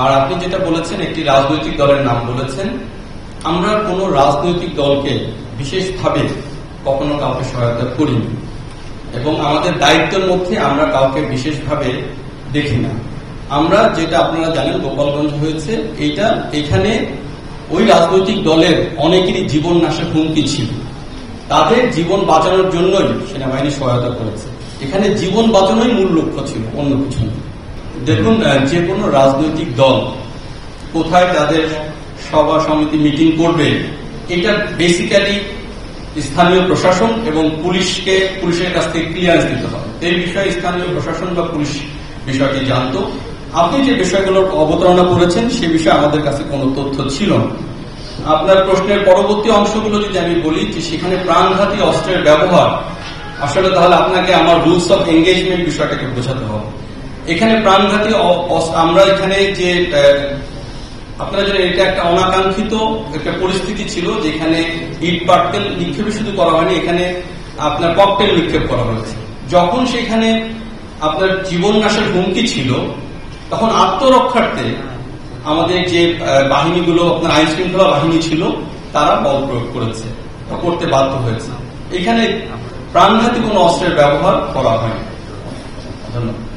আর আপনি যেটা বলেছেন একটি রাজনৈতিক দলের নাম বলেছেন, আমরা কোন রাজনৈতিক দলকে বিশেষভাবে কখনো কাউকে সহায়তা করিনি এবং আমাদের দায়িত্বের মধ্যে আমরা কাউকে বিশেষভাবে দেখি না। আমরা যেটা আপনারা জানেন গোপালগঞ্জ হয়েছে, এখানে ওই রাজনৈতিক দলের অনেকেরই জীবন নাশের হুমকি ছিল, তাদের জীবন বাঁচানোর জন্যই সেনাবাহিনী সহায়তা করেছে। এখানে জীবন বাঁচানোই মূল লক্ষ্য ছিল, অন্য কিছু না। দেখুন, যে কোনো রাজনৈতিক দল কোথায় তাদের সভা সমিতি মিটিং করবে, এটা বেসিক্যালি স্থানীয় প্রশাসন এবং পুলিশের কাছ থেকে ক্লিয়ারেন্স দিতে হবে। এই বিষয়ে স্থানীয় প্রশাসন বা পুলিশ বিষয়টি জানতো। আপনি যে বিষয়গুলোর অবতারণা করেছেন সে বিষয়ে আমাদের কাছে কোনো তথ্য ছিল না। আপনার প্রশ্নের পরবর্তী অংশগুলো যদি আমি বলি যে সেখানে প্রাণঘাতী অস্ত্রের ব্যবহার, আসলে তাহলে আপনাকে আমার রুলস অফ এঙ্গেজমেন্ট বিষয়টাকে বোঝাতে হবে। এখানে প্রাণঘাতী আমরা এখানে যে আপনারা জানেন এটা একটা অনাকাঙ্ক্ষিত একটা পরিস্থিতি ছিল, যেখানে ইট পাটকেল নিক্ষেপে শুধু করা হয়নি, এখানে আপনার ককটেল নিক্ষেপ করা হয়েছে। যখন সেখানে আপনার জীবন নাশের হুমকি ছিল, তখন আত্মরক্ষার্থে আমাদের যে বাহিনীগুলো, আপনার আইন শৃঙ্খলা বাহিনী ছিল, তারা বল প্রয়োগ করেছে, করতে বাধ্য হয়েছে। এখানে প্রাণঘাতী কোনো অস্ত্রের ব্যবহার করা হয়নি। ধন্যবাদ।